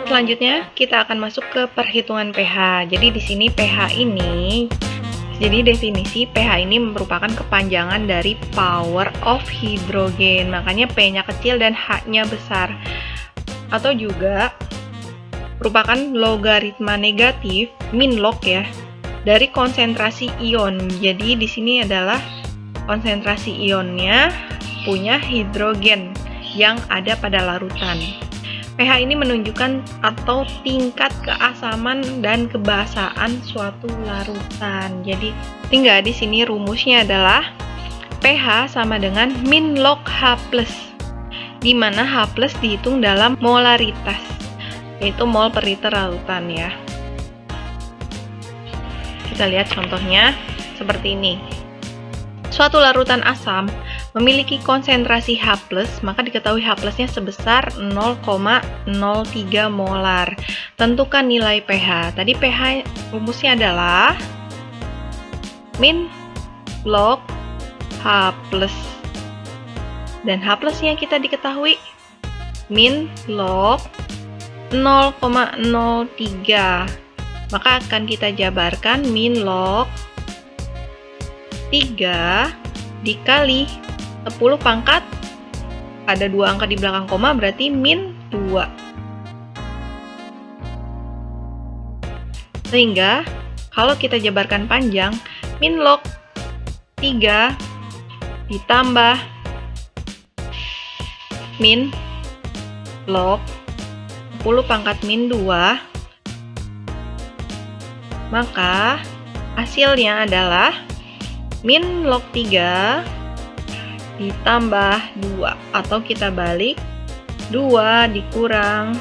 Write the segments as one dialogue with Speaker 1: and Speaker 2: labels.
Speaker 1: Selanjutnya kita akan masuk ke perhitungan pH. Jadi di sini pH ini, jadi definisi pH ini merupakan kepanjangan dari power of hidrogen. Makanya P-nya kecil dan H-nya besar. Atau juga merupakan logaritma negatif min log ya dari konsentrasi ion. Jadi di sini adalah konsentrasi ionnya punya hidrogen yang ada pada larutan. pH ini menunjukkan atau tingkat keasaman dan kebasaan suatu larutan. Jadi tinggal di sini rumusnya adalah pH sama dengan min log H+, di mana H+ dihitung dalam molaritas, yaitu mol per liter larutan ya. Kita lihat contohnya seperti ini. Suatu larutan asam memiliki konsentrasi H+, maka diketahui H+-nya sebesar 0,03 molar. Tentukan nilai pH. Tadi pH rumusnya adalah min log H+. Dan H+-nya kita diketahui min log 0,03. Maka akan kita jabarkan min log 3 dikali 10 pangkat, ada 2 angka di belakang koma, berarti min 2. Sehingga kalau kita jabarkan panjang, min log 3 ditambah min log 10 pangkat min 2, maka hasilnya adalah min log 3 ditambah 2, atau kita balik 2 dikurang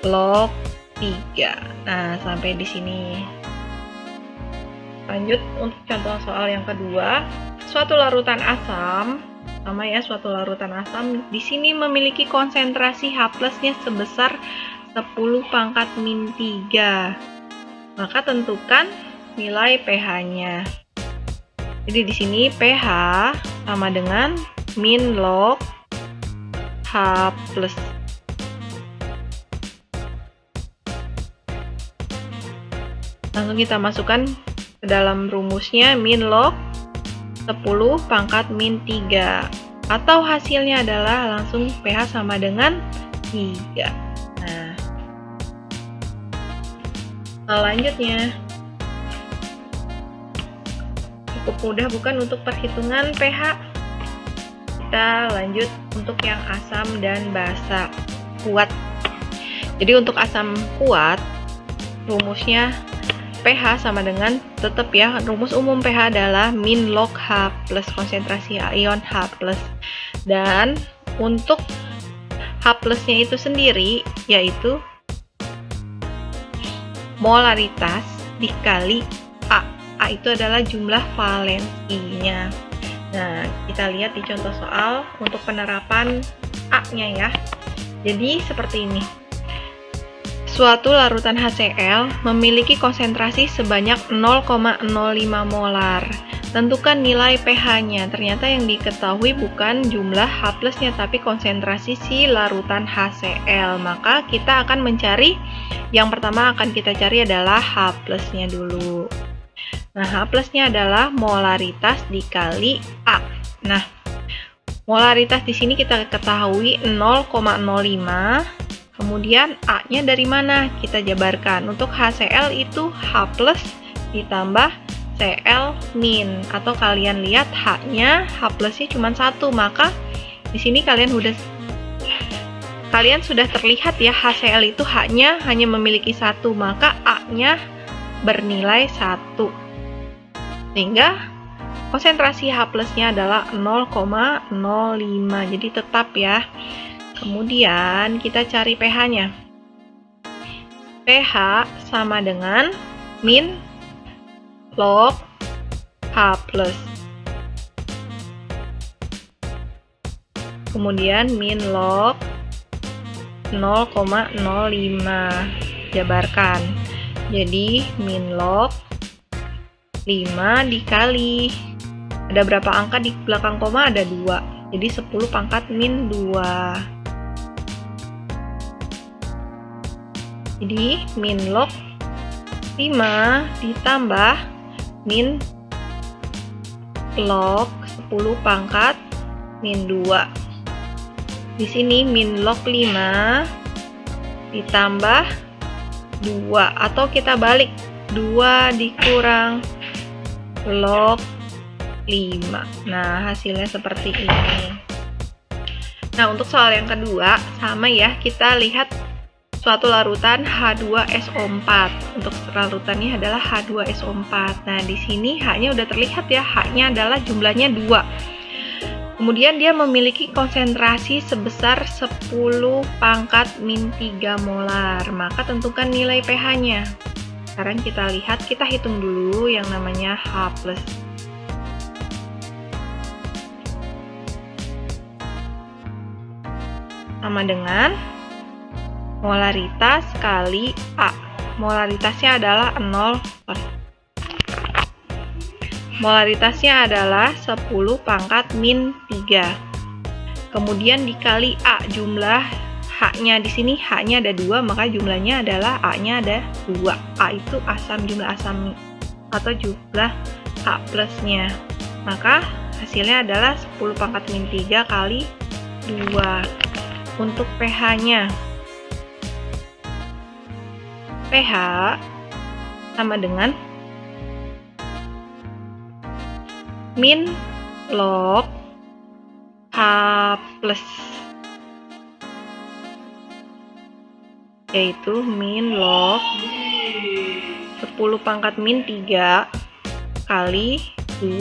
Speaker 1: log 3. Nah, sampai di sini. Lanjut untuk contoh soal yang kedua. Suatu larutan asam, sama ya, suatu larutan asam di sini memiliki konsentrasi H+-nya sebesar 10 pangkat min 3. Maka tentukan nilai pH-nya. Jadi di sini pH sama dengan min log H+. Langsung kita masukkan ke dalam rumusnya min log 10 pangkat min 3. Atau hasilnya adalah langsung pH sama dengan 3. Nah, selanjutnya cukup mudah bukan untuk perhitungan pH? Kita lanjut untuk yang asam dan basa kuat. Jadi untuk asam kuat, rumusnya pH sama dengan, tetap ya, rumus umum pH adalah min log H+, konsentrasi ion H+. Dan untuk H+-nya itu sendiri yaitu molaritas dikali A. A itu adalah jumlah valensinya. Nah, kita lihat di contoh soal untuk penerapan A-nya ya. Jadi seperti ini. Suatu larutan HCl memiliki konsentrasi sebanyak 0,05 molar. Tentukan nilai pH-nya. Ternyata yang diketahui bukan jumlah H+-nya tapi konsentrasi si larutan HCl. Maka kita akan mencari, yang pertama akan kita cari adalah H+-nya dulu. Nah, H+-nya adalah molaritas dikali A. Nah, molaritas di sini kita ketahui 0,05. Kemudian A-nya dari mana? Kita jabarkan. Untuk HCl itu H+ ditambah Cl-, atau kalian lihat H-nya, H+-nya cuma 1, maka di sini kalian sudah terlihat ya, HCl itu H-nya hanya memiliki 1, maka A-nya bernilai 1. Sehingga konsentrasi H+-nya adalah 0,05. Jadi tetap ya. Kemudian kita cari pH-nya. pH sama dengan min log H+. Kemudian min log 0,05. Jabarkan. Jadi min log 5 dikali, ada berapa angka di belakang koma? Ada 2. Jadi 10 pangkat min 2. Jadi min log 5 ditambah min log 10 pangkat min 2. Di sini min log 5 ditambah 2, atau kita balik, 2 dikurang log 5. Nah, hasilnya seperti ini. Nah, untuk soal yang kedua, sama ya, kita lihat suatu larutan H2SO4. Untuk larutannya adalah H2SO4. Nah, di sini H-nya udah terlihat ya, H-nya adalah jumlahnya 2. Kemudian dia memiliki konsentrasi sebesar 10 pangkat min 3 molar. Maka tentukan nilai pH-nya. Sekarang kita lihat, kita hitung dulu yang namanya H+. Sama dengan molaritas kali A. Molaritasnya adalah 0. Molaritasnya adalah 10 pangkat min 3. Kemudian dikali A, jumlah H-nya di sini, H-nya ada 2, maka jumlahnya adalah A-nya ada 2. A itu asam, jumlah asam atau jumlah H plusnya. Maka hasilnya adalah 10 pangkat min 3 kali 2. Untuk pH-nya, pH sama dengan min log H+, yaitu min log 10 pangkat min 3 kali 2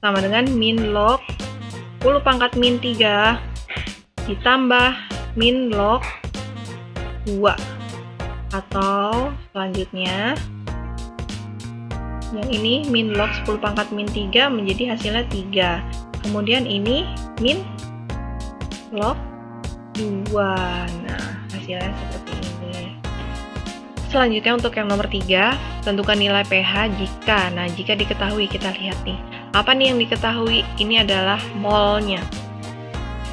Speaker 1: sama dengan min log 10 pangkat min 3 ditambah min log 2, atau selanjutnya yang ini min log 10 pangkat min 3 menjadi hasilnya 3. Kemudian ini min log 2. Nah, hasilnya seperti ini. Selanjutnya untuk yang nomor 3, tentukan nilai pH jika. Nah, jika diketahui, kita lihat nih. Apa nih yang diketahui? Ini adalah molnya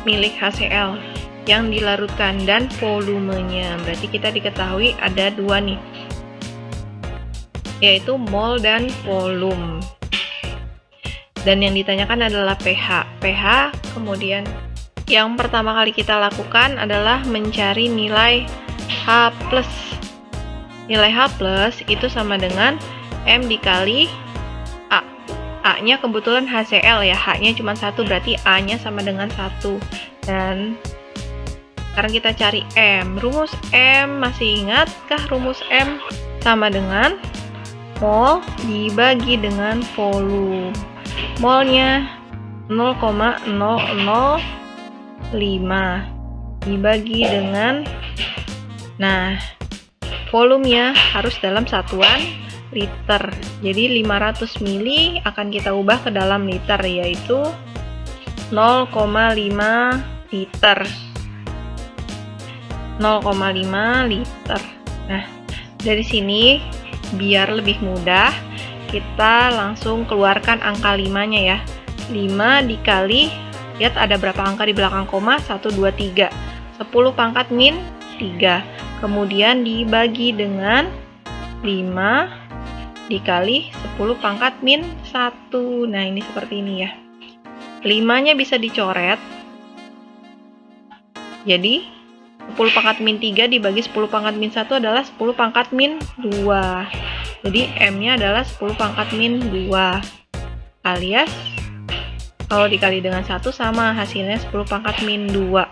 Speaker 1: milik HCl yang dilarutkan dan volumenya. Berarti kita diketahui ada 2 nih, yaitu mol dan volume. Dan yang ditanyakan adalah pH. pH, kemudian yang pertama kali kita lakukan adalah mencari nilai H+. Nilai H+ itu sama dengan M dikali A. A-nya kebetulan HCl ya, H-nya cuma 1, berarti A-nya sama dengan 1. Dan sekarang kita cari M. Rumus M, masih ingatkah rumus M? Sama dengan mol dibagi dengan volume. Molnya 0,005 dibagi dengan, nah, volumenya harus dalam satuan liter. Jadi 500 mili akan kita ubah ke dalam liter, yaitu 0,5 liter. 0,5 liter. Nah, dari sini biar lebih mudah, kita langsung keluarkan angka 5-nya ya. 5 dikali, lihat ada berapa angka di belakang koma, 1, 2, 3. 10 pangkat min 3. Kemudian dibagi dengan 5 dikali 10 pangkat min 1. Nah, ini seperti ini ya. 5-nya bisa dicoret. Jadi 10 pangkat min 3 dibagi 10 pangkat min 1 adalah 10 pangkat min 2. Jadi M-nya adalah 10 pangkat min 2. Alias kalau dikali dengan 1 sama, hasilnya 10 pangkat min 2.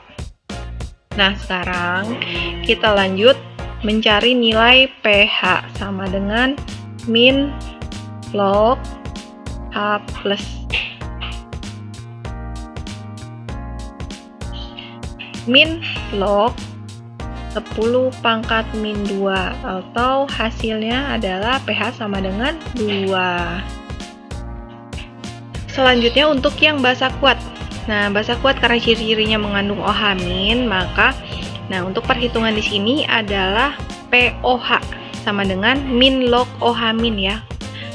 Speaker 1: Nah, sekarang kita lanjut mencari nilai pH sama dengan min log H+. Min log 10 pangkat min 2, atau hasilnya adalah pH sama dengan 2. Selanjutnya untuk yang basa kuat. Nah, basa kuat karena ciri-cirinya mengandung OH-, maka untuk perhitungan di sini adalah POH sama dengan min log OH- ya.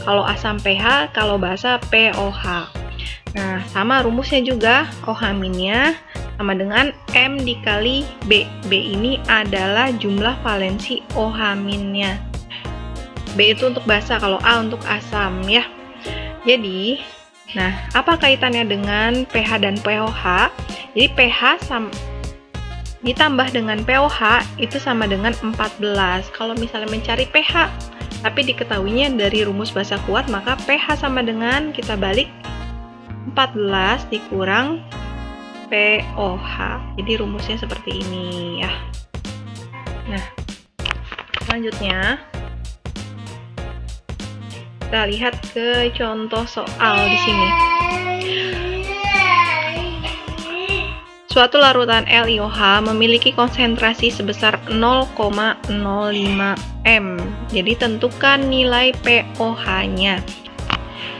Speaker 1: Kalau asam pH, kalau basa POH. Nah, sama rumusnya juga, OH-nya sama dengan M dikali B. B ini adalah jumlah valensi OH-nya. B itu untuk basa, kalau A untuk asam ya. Jadi, nah, apa kaitannya dengan pH dan pOH? Jadi pH ditambah dengan pOH itu sama dengan 14. Kalau misalnya mencari pH, tapi diketahuinya dari rumus basa kuat, maka pH sama dengan kita balik 14 dikurang pOH. Jadi rumusnya seperti ini ya. Nah, selanjutnya kita lihat ke contoh soal di sini. Suatu larutan LiOH memiliki konsentrasi sebesar 0,05 m. Jadi tentukan nilai pOH-nya.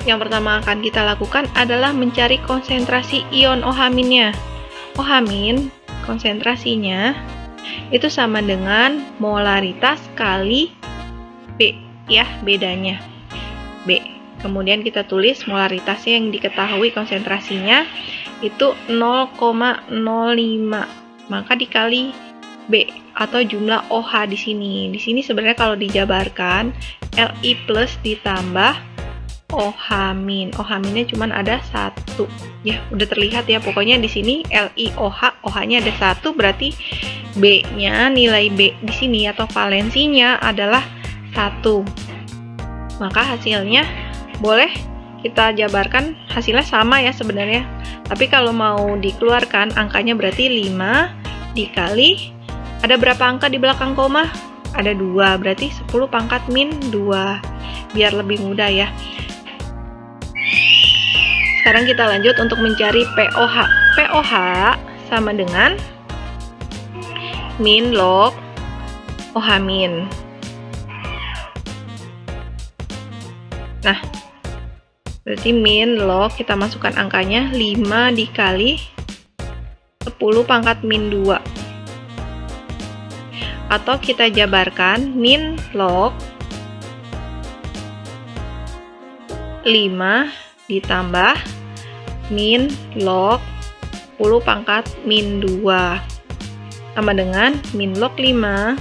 Speaker 1: Yang pertama akan kita lakukan adalah mencari konsentrasi ion OH-nya. OH- konsentrasinya itu sama dengan molaritas kali B ya, bedanya B. Kemudian kita tulis molaritasnya yang diketahui konsentrasinya itu 0,05. Maka dikali B atau jumlah OH di sini. Di sini sebenarnya kalau dijabarkan Li plus ditambah OH-. OH-nya cuma ada 1. Ya, udah terlihat ya. Pokoknya di sini LiOH, OH-nya ada 1, berarti B-nya, nilai B di sini atau valensinya adalah 1. Maka hasilnya boleh kita jabarkan, hasilnya sama ya sebenarnya. Tapi kalau mau dikeluarkan angkanya berarti 5 dikali, ada berapa angka di belakang koma? Ada 2, berarti 10 pangkat min 2. Biar lebih mudah ya. Sekarang kita lanjut untuk mencari pOH. pOH sama dengan min log OH-. Nah, berarti min log, kita masukkan angkanya 5 dikali 10 pangkat min 2. Atau kita jabarkan min log 5 ditambah min log 10 pangkat min 2 sama dengan min log 5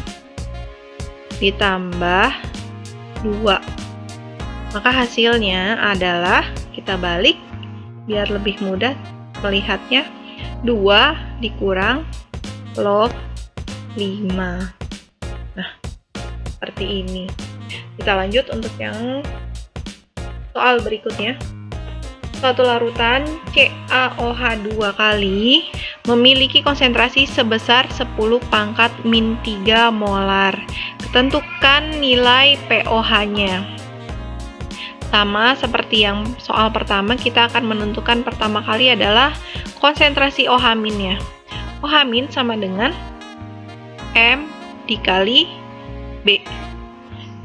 Speaker 1: ditambah 2. Maka hasilnya adalah, kita balik biar lebih mudah melihatnya, 2 dikurang log 5. Nah, seperti ini. Kita lanjut untuk yang soal berikutnya. Suatu larutan CaOH 2 kali memiliki konsentrasi sebesar 10 pangkat min 3 molar. Tentukan nilai pOH-nya. Sama seperti yang soal pertama, kita akan menentukan pertama kali adalah konsentrasi OH-nya. OH- sama dengan M dikali B.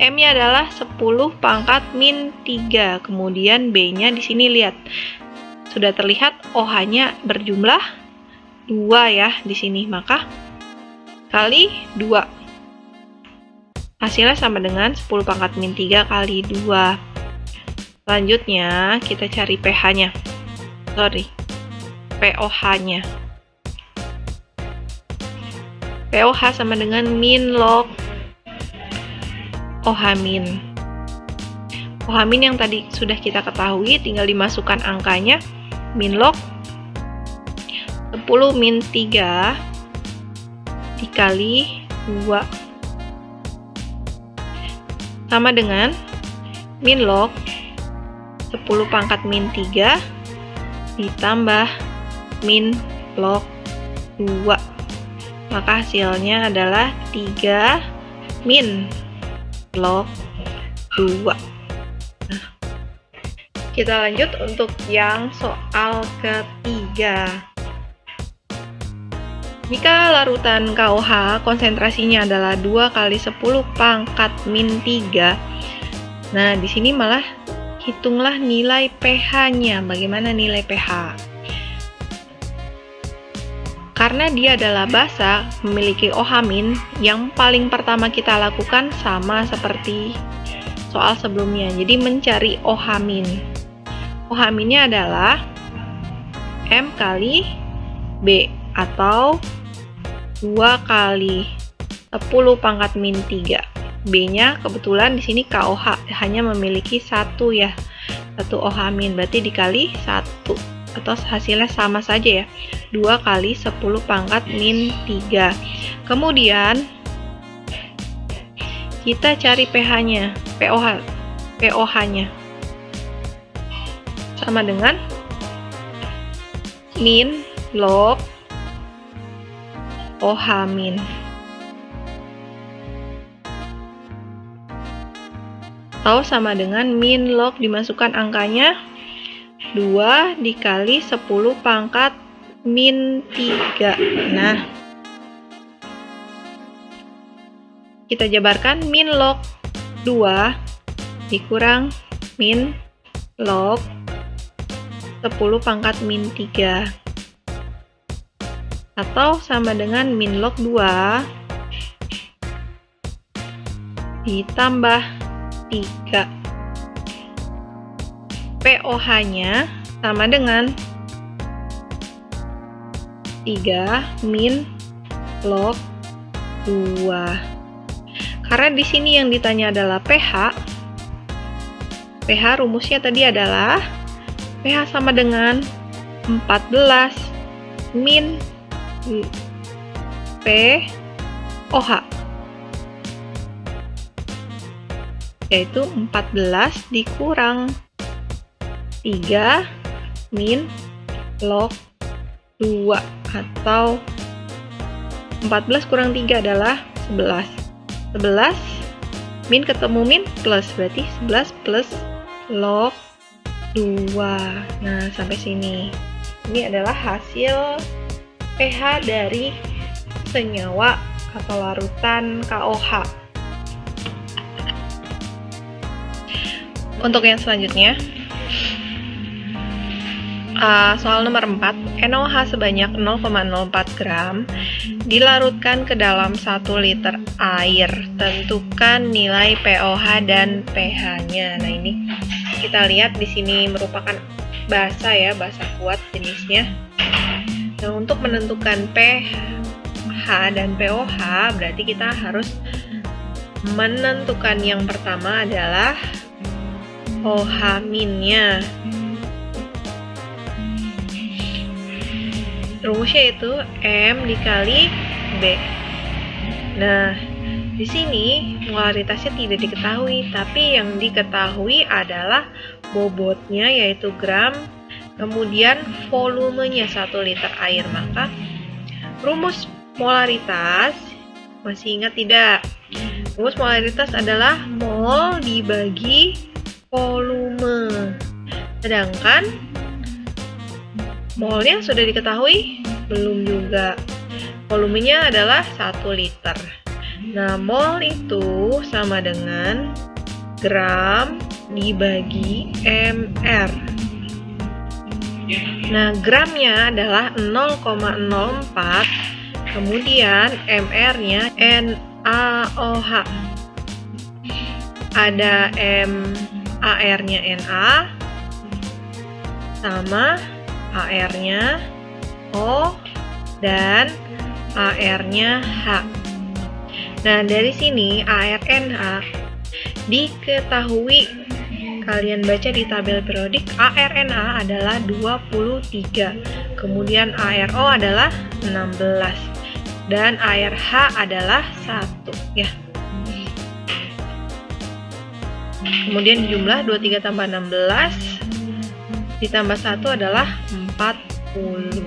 Speaker 1: M-nya adalah 10 pangkat min 3. Kemudian B-nya di sini lihat. Sudah terlihat OH-nya berjumlah 2 ya di sini. Maka kali 2. Hasilnya sama dengan 10 pangkat min 3 kali 2. Selanjutnya kita cari pH-nya. pOH-nya. pOH sama dengan min log OH-. OH- yang tadi sudah kita ketahui, tinggal dimasukkan angkanya, min log 10 min 3 dikali 2 sama dengan min log 10 pangkat min 3 ditambah min log 2. Maka hasilnya adalah 3 min log 2. Nah, kita lanjut untuk yang soal ketiga. Jika larutan KOH konsentrasinya adalah 2 kali 10 pangkat min 3. Nah, di sini malah hitunglah nilai pH-nya. Bagaimana nilai pH? Karena dia adalah basa, memiliki OH-, yang paling pertama kita lakukan sama seperti soal sebelumnya. Jadi mencari OH-. OH-nya adalah M kali B. atau 2 kali 10 pangkat min 3. B-nya kebetulan di sini KOH hanya memiliki 1 ya. 1 OH min, berarti dikali 1 atau hasilnya sama saja ya. 2 kali 10 pangkat min 3. Kemudian kita cari pH-nya, pOH-nya. Sama dengan min log OH min. Atau sama dengan min log dimasukkan angkanya 2 dikali 10 pangkat min 3. Nah, kita jabarkan min log 2 dikurang min log 10 pangkat min 3. Atau sama dengan min log 2 ditambah 3. pOH-nya sama dengan 3 min log 2. Karena di sini yang ditanya adalah pH. pH rumusnya tadi adalah pH sama dengan 14 min pOH, yaitu 14 dikurang 3 min log 2, atau 14 kurang 3 adalah 11. 11 min ketemu min plus, berarti 11 plus log 2. Nah, sampai sini. Ini adalah hasil pH dari senyawa atau larutan KOH. Untuk yang selanjutnya, soal nomor 4, NaOH sebanyak 0,04 gram dilarutkan ke dalam 1 liter air. Tentukan nilai pOH dan pH-nya. Nah, ini kita lihat di sini merupakan basa ya, basa kuat jenisnya. Nah, untuk menentukan pH dan pOH, berarti kita harus menentukan yang pertama adalah OH minnya. Rumusnya itu M dikali B. Nah, di sini molaritasnya tidak diketahui, tapi yang diketahui adalah bobotnya yaitu gram, kemudian volumenya 1 liter air. Maka rumus molaritas, masih ingat tidak? Rumus molaritas adalah mol dibagi volume. Sedangkan molnya sudah diketahui? Belum juga. Volumenya adalah 1 liter. Nah, mol itu sama dengan gram dibagi mR. Nah, gramnya adalah 0,04, kemudian mR-nya NaOH. Ada AR-nya Na, sama AR-nya O, dan AR-nya H. Nah, dari sini ARNH diketahui, kalian baca di tabel periodik, ARNA adalah 23, kemudian ARO adalah 16, dan ARH adalah 1 ya. Kemudian jumlah 23 tambah 16 ditambah 1 adalah 40.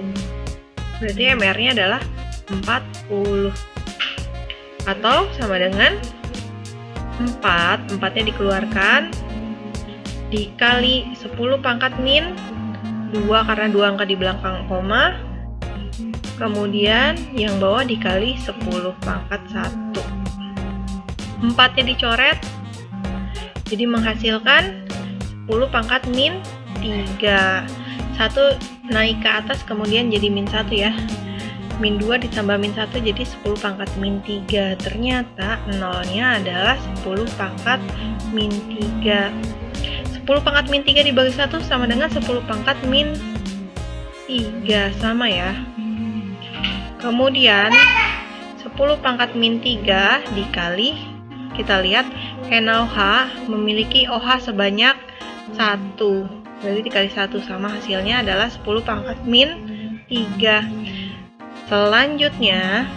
Speaker 1: Berarti MR-nya adalah 40. Atau sama dengan 4, 4-nya dikeluarkan, dikali 10 pangkat min 2 karena 2 angka di belakang koma, kemudian yang bawah dikali 10 pangkat 1. 4-nya dicoret, jadi menghasilkan 10 pangkat min 3. 1 naik ke atas kemudian jadi min 1 ya. Min 2 ditambah min 1 jadi 10 pangkat min 3. Ternyata nolnya adalah 10 pangkat min 3. 10 pangkat min 3 dibagi 1 sama dengan 10 pangkat min 3. Sama ya. Kemudian 10 pangkat min 3 dikali, kita lihat NaOH memiliki OH sebanyak 1. Berarti dikali 1 sama hasilnya adalah 10 pangkat min 3. Selanjutnya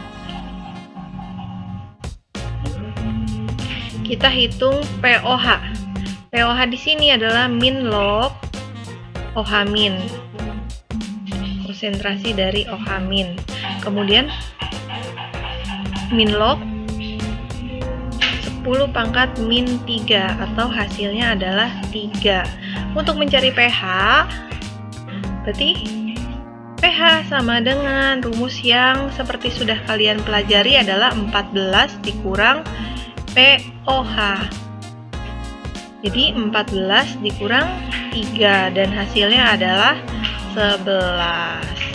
Speaker 1: kita hitung POH. POH di sini adalah min log OH min. Konsentrasi dari OH min. Kemudian min log 10 pangkat min 3 atau hasilnya adalah 3. Untuk mencari pH, berarti pH sama dengan rumus yang seperti sudah kalian pelajari adalah 14 dikurang POH. Jadi 14 dikurang 3 dan hasilnya adalah 11.